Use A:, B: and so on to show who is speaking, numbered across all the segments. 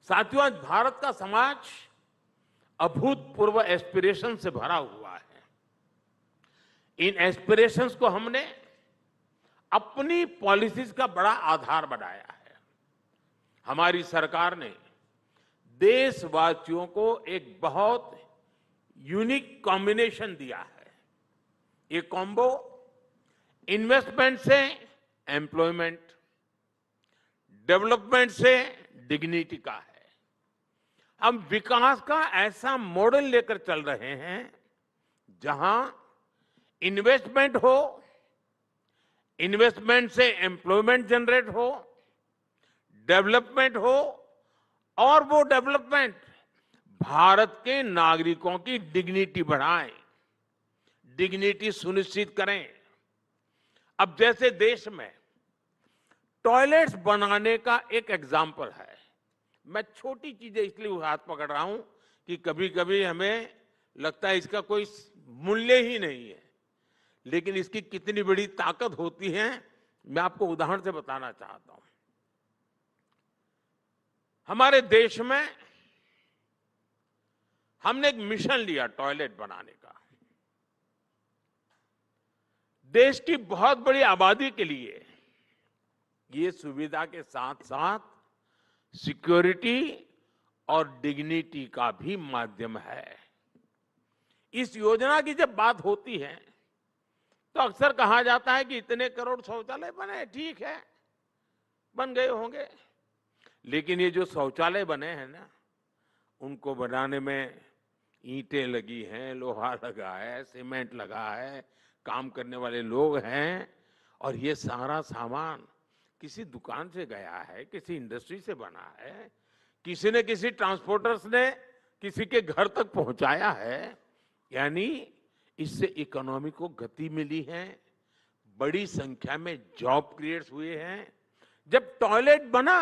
A: साथियों, आज भारत का समाज अभूतपूर्व एस्पिरेशन से भरा हुआ है। इन एस्पिरेशंस को हमने अपनी पॉलिसीज का बड़ा आधार बनाया है। हमारी सरकार ने देशवासियों को एक बहुत यूनिक कॉम्बिनेशन दिया है। ये कॉम्बो इन्वेस्टमेंट से एम्प्लॉयमेंट, डेवलपमेंट से डिग्निटी का है। हम विकास का ऐसा मॉडल लेकर चल रहे हैं जहां इन्वेस्टमेंट हो, इन्वेस्टमेंट से एम्प्लॉयमेंट जनरेट हो, डेवलपमेंट हो और वो डेवलपमेंट भारत के नागरिकों की डिग्निटी बढ़ाए, डिग्निटी सुनिश्चित करें। अब जैसे देश में टॉयलेट्स बनाने का एक एग्जाम्पल है। मैं छोटी चीजें इसलिए हाथ पकड़ रहा हूं कि कभी कभी हमें लगता है इसका कोई मूल्य ही नहीं है, लेकिन इसकी कितनी बड़ी ताकत होती है मैं आपको उदाहरण से बताना चाहता हूं। हमारे देश में हमने एक मिशन लिया टॉयलेट बनाने का। देश की बहुत बड़ी आबादी के लिए ये सुविधा के साथ साथ सिक्योरिटी और डिग्निटी का भी माध्यम है। इस योजना की जब बात होती है तो अक्सर कहा जाता है कि इतने करोड़ शौचालय बने, ठीक है, बन गए होंगे, लेकिन ये जो शौचालय बने हैं ना, उनको बनाने में ईंटें लगी हैं, लोहा लगा है, सीमेंट लगा है, काम करने वाले लोग हैं, और ये सारा सामान किसी दुकान से गया है, किसी इंडस्ट्री से बना है, किसी ने किसी ट्रांसपोर्टर्स ने किसी के घर तक पहुंचाया है। यानी इससे इकोनॉमी को गति मिली है, बड़ी संख्या में जॉब क्रिएट्स हुए हैं। जब टॉयलेट बना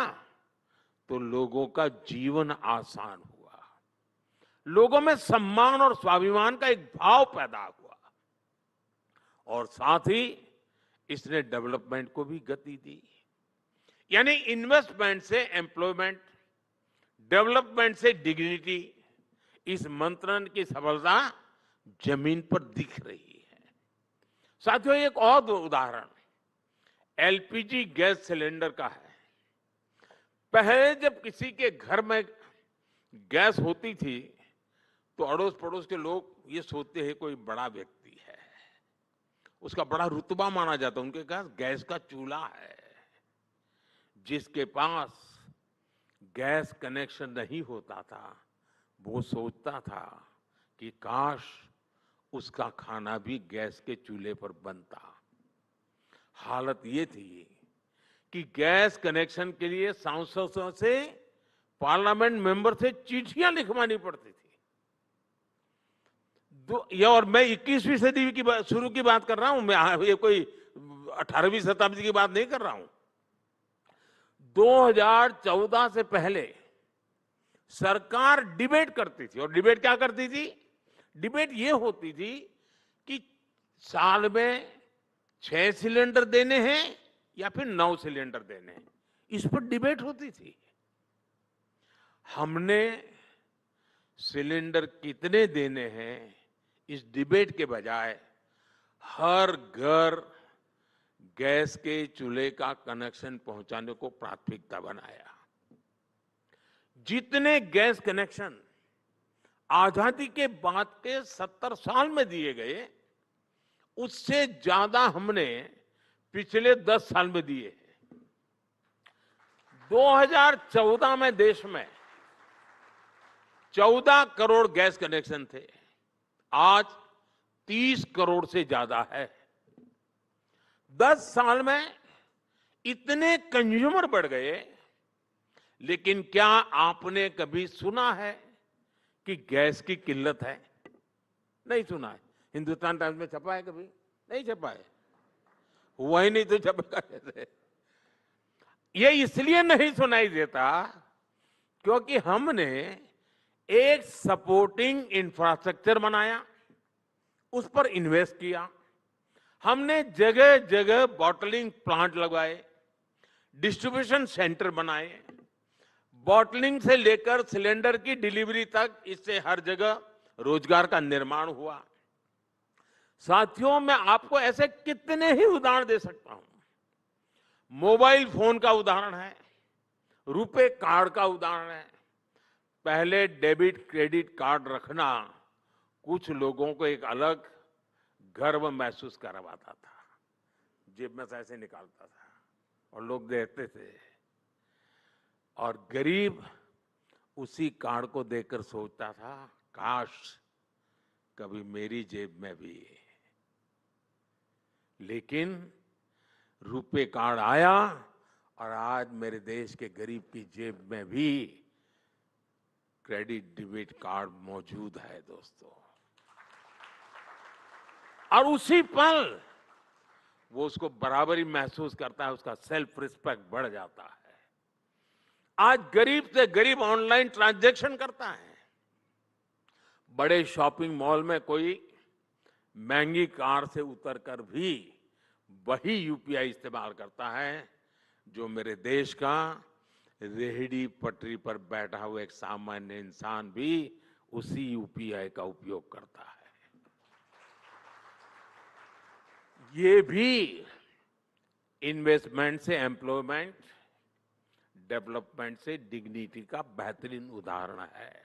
A: तो लोगों का जीवन आसान हुआ, लोगों में सम्मान और स्वाभिमान का एक भाव पैदा हुआ, और साथ ही इसने डेवलपमेंट को भी गति दी। यानी इन्वेस्टमेंट से एम्प्लॉयमेंट, डेवलपमेंट से डिग्निटी, इस मंत्र की सफलता जमीन पर दिख रही है। साथियों, एक और उदाहरण एलपीजी गैस सिलेंडर का है। पहले जब किसी के घर में गैस होती थी तो अड़ोस पड़ोस के लोग ये सोचते हैं कोई बड़ा व्यक्ति है, उसका बड़ा रुतबा माना जाता, उनके पास गैस का चूल्हा है। जिसके पास गैस कनेक्शन नहीं होता था वो सोचता था कि काश उसका खाना भी गैस के चूल्हे पर बनता। हालत ये थी कि गैस कनेक्शन के लिए सांसदों से, पार्लियामेंट मेंबर से चिट्ठियां लिखवानी पड़ती थी। ये और मैं 21वीं सदी की शुरू की बात कर रहा हूं, मैं ये कोई 18वीं शताब्दी की बात नहीं कर रहा हूं। 2014 से पहले सरकार डिबेट करती थी, और डिबेट क्या करती थी? डिबेट ये होती थी कि साल में 6 सिलेंडर देने हैं या फिर 9 सिलेंडर देने हैं, इस पर डिबेट होती थी। हमने सिलेंडर कितने देने हैं इस डिबेट के बजाय हर घर गैस के चूल्हे का कनेक्शन पहुंचाने को प्राथमिकता बनाया। जितने गैस कनेक्शन आजादी के बाद के 70 साल में दिए गए, उससे ज्यादा हमने पिछले 10 साल में दिए। 2014 में देश में 14 करोड़ गैस कनेक्शन थे, आज 30 करोड़ से ज्यादा है। 10 साल में इतने कंज्यूमर बढ़ गए, लेकिन क्या आपने कभी सुना है कि गैस की किल्लत है? नहीं सुना है। हिंदुस्तान टाइम्स में छपा है? कभी नहीं छपा है। हुआ ही नहीं तो छपेगा कैसे? ये इसलिए नहीं सुनाई देता क्योंकि हमने एक सपोर्टिंग इंफ्रास्ट्रक्चर बनाया, उस पर इन्वेस्ट किया। हमने जगह जगह बॉटलिंग प्लांट लगाए, डिस्ट्रीब्यूशन सेंटर बनाए, बॉटलिंग से लेकर सिलेंडर की डिलीवरी तक इससे हर जगह रोजगार का निर्माण हुआ। साथियों, मैं आपको ऐसे कितने ही उदाहरण दे सकता हूं। मोबाइल फोन का उदाहरण है, रुपे कार्ड का उदाहरण है। पहले डेबिट क्रेडिट कार्ड रखना कुछ लोगों को एक अलग गर्व महसूस करवाता था। जेब में से ऐसे निकालता था और लोग देखते थे, और गरीब उसी कार्ड को देखकर सोचता था, काश कभी मेरी जेब में भी। लेकिन रुपे कार्ड आया और आज मेरे देश के गरीब की जेब में भी क्रेडिट डेबिट कार्ड मौजूद है दोस्तों। और उसी पल वो उसको बराबरी महसूस करता है, उसका सेल्फ रिस्पेक्ट बढ़ जाता है। आज गरीब से गरीब ऑनलाइन ट्रांजैक्शन करता है। बड़े शॉपिंग मॉल में कोई महंगी कार से उतरकर भी वही यूपीआई इस्तेमाल करता है जो मेरे देश का रेहड़ी पटरी पर बैठा हुआ एक सामान्य इंसान भी उसी यूपीआई का उपयोग करता है। ये भी इन्वेस्टमेंट से एम्प्लॉयमेंट, डेवलपमेंट से डिग्निटी का बेहतरीन उदाहरण है।